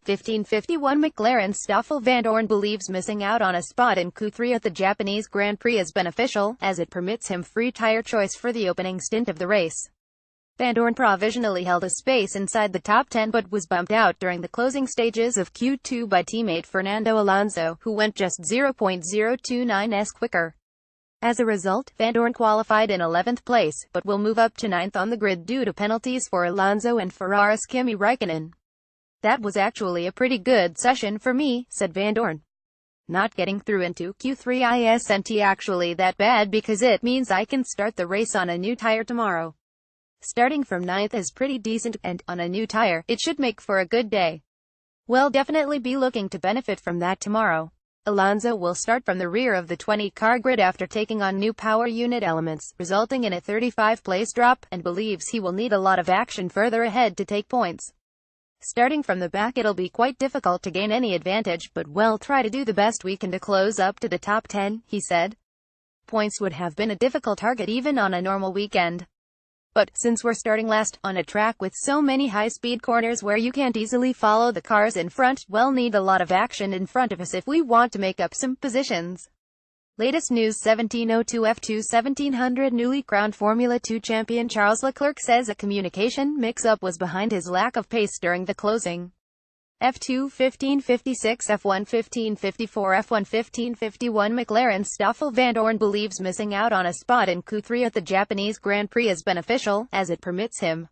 1551 McLarens Stoffel Vandoorne believes missing out on a spot in Q3 at the Japanese Grand Prix is beneficial, as it permits him free tyre choice for the opening stint of the race. Vandoorne provisionally held a space inside the top 10 but was bumped out during the closing stages of Q2 by teammate Fernando Alonso, who went just 0.029s quicker. As a result, Vandoorne qualified in 11th place, but will move up to 9th on the grid due to penalties for Alonso and Ferrari's Kimi Räikkönen. "That was actually a pretty good session for me," said Vandoorne. "Not getting through into Q3 isn't actually that bad because it means I can start the race on a new tire tomorrow. Starting from 9th is pretty decent, and, on a new tire, it should make for a good day. We'll definitely be looking to benefit from that tomorrow." Alonso will start from the rear of the 20-car grid after taking on new power unit elements, resulting in a 35-place drop, and believes he will need a lot of action further ahead to take points. "Starting from the back it'll be quite difficult to gain any advantage, but we'll try to do the best we can to close up to the top 10, he said. "Points would have been a difficult target even on a normal weekend. But, since we're starting last, on a track with so many high-speed corners where you can't easily follow the cars in front, we'll need a lot of action in front of us if we want to make up some positions." Latest news: 1702 F2 1700 newly crowned Formula 2 champion Charles Leclerc says a communication mix-up was behind his lack of pace during the closing. F2 1556 F1 1554 F1 1551 McLarens Stoffel Vandoorne believes missing out on a spot in Q3 at the Japanese Grand Prix is beneficial, as it permits him.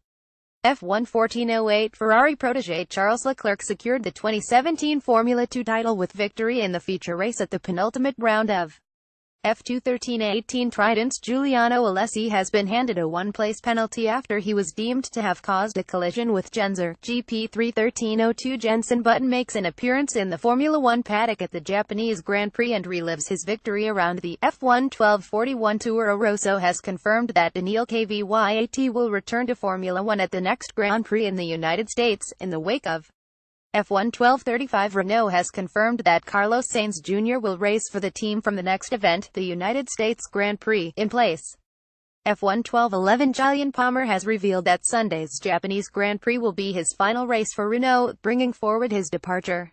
F1 1408 Ferrari protégé Charles Leclerc secured the 2017 Formula 2 title with victory in the feature race at the penultimate round of F2 1318 Trident's Giuliano Alesi has been handed a one-place penalty after he was deemed to have caused a collision with Genzer. GP3 1302 Jenson Button makes an appearance in the Formula 1 paddock at the Japanese Grand Prix and relives his victory around the F1 1241 Toro Rosso has confirmed that Daniil Kvyat will return to Formula 1 at the next Grand Prix in the United States, in the wake of F1 1235. Renault has confirmed that Carlos Sainz Jr. will race for the team from the next event, the United States Grand Prix, in place. F1 1211 Jolyon Palmer has revealed that Sunday's Japanese Grand Prix will be his final race for Renault, bringing forward his departure.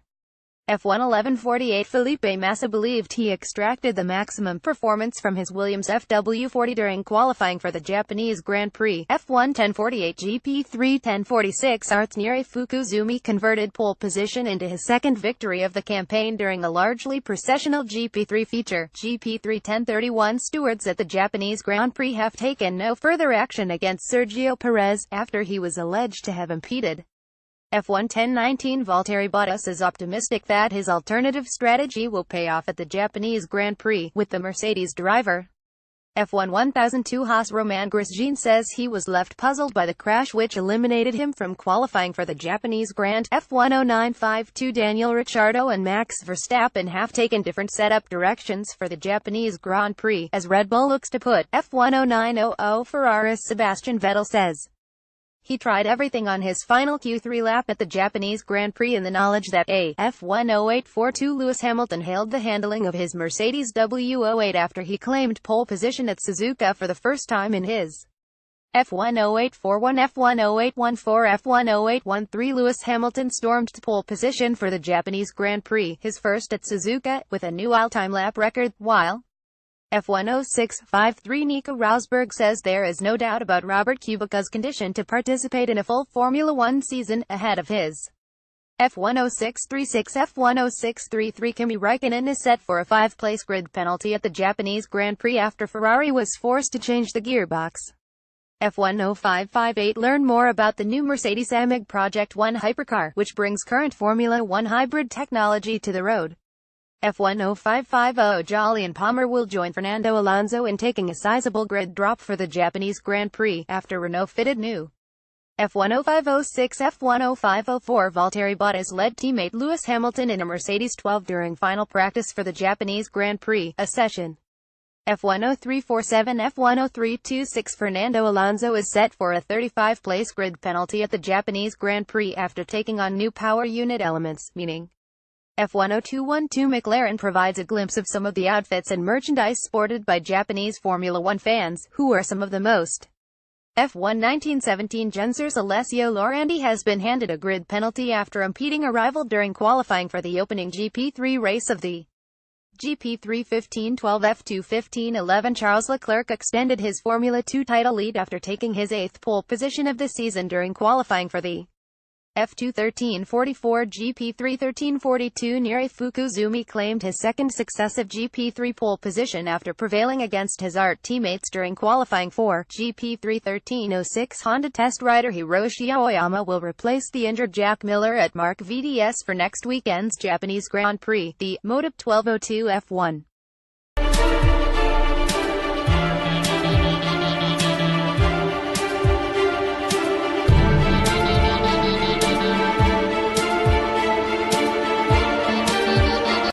F1 1148 Felipe Massa believed he extracted the maximum performance from his Williams FW40 during qualifying for the Japanese Grand Prix. F1 1048 GP3 1046 Artsunari Fukuzumi converted pole position into his second victory of the campaign during a largely processional GP3 feature. GP3 1031 stewards at the Japanese Grand Prix have taken no further action against Sergio Perez, after he was alleged to have impeded. F1 1019 Valtteri Bottas is optimistic that his alternative strategy will pay off at the Japanese Grand Prix, with the Mercedes driver. F1 1002 Haas Romain Grosjean says he was left puzzled by the crash which eliminated him from qualifying for the Japanese Grand. F1 0952 Daniel Ricciardo and Max Verstappen have taken different setup directions for the Japanese Grand Prix, as Red Bull looks to put F1 0900 Ferrari's Sebastian Vettel says he tried everything on his final Q3 lap at the Japanese Grand Prix in the knowledge that F1 0842 Lewis Hamilton hailed the handling of his Mercedes W08 after he claimed pole position at Suzuka for the first time in his F1 0841 F1 0814 F1 0813 Lewis Hamilton stormed to pole position for the Japanese Grand Prix, his first at Suzuka, with a new all-time lap record, while F1 0653 Nico Rosberg says there is no doubt about Robert Kubica's condition to participate in a full Formula 1 season, ahead of his F1 0636 F1 0633 Kimi Räikkönen is set for a 5-place grid penalty at the Japanese Grand Prix after Ferrari was forced to change the gearbox. F1 0558 Learn more about the new Mercedes AMG Project 1 hypercar, which brings current Formula 1 hybrid technology to the road. F1 0550 Jolyon Palmer will join Fernando Alonso in taking a sizable grid drop for the Japanese Grand Prix, after Renault fitted new F1 0506 F1 0504 Valtteri Bottas led teammate Lewis Hamilton in a Mercedes 12 during final practice for the Japanese Grand Prix, a session. F1 0347 F1 0326 Fernando Alonso is set for a 35-place grid penalty at the Japanese Grand Prix after taking on new power unit elements, meaning F1 0212 McLaren provides a glimpse of some of the outfits and merchandise sported by Japanese Formula 1 fans, who are some of the most F1 1917 Gensers Alessio Laurandi has been handed a grid penalty after impeding a rival during qualifying for the opening GP3 race of the GP3 15-12 F2 15-11. Charles Leclerc extended his Formula 2 title lead after taking his 8th pole position of the season during qualifying for the F2 13-44 GP3 13-42. Niri Fukuzumi claimed his second successive GP3 pole position after prevailing against his art teammates during qualifying for GP3 13-06. Honda test rider Hiroshi Aoyama will replace the injured Jack Miller at Mark VDS for next weekend's Japanese Grand Prix, the Motive 1202 F1.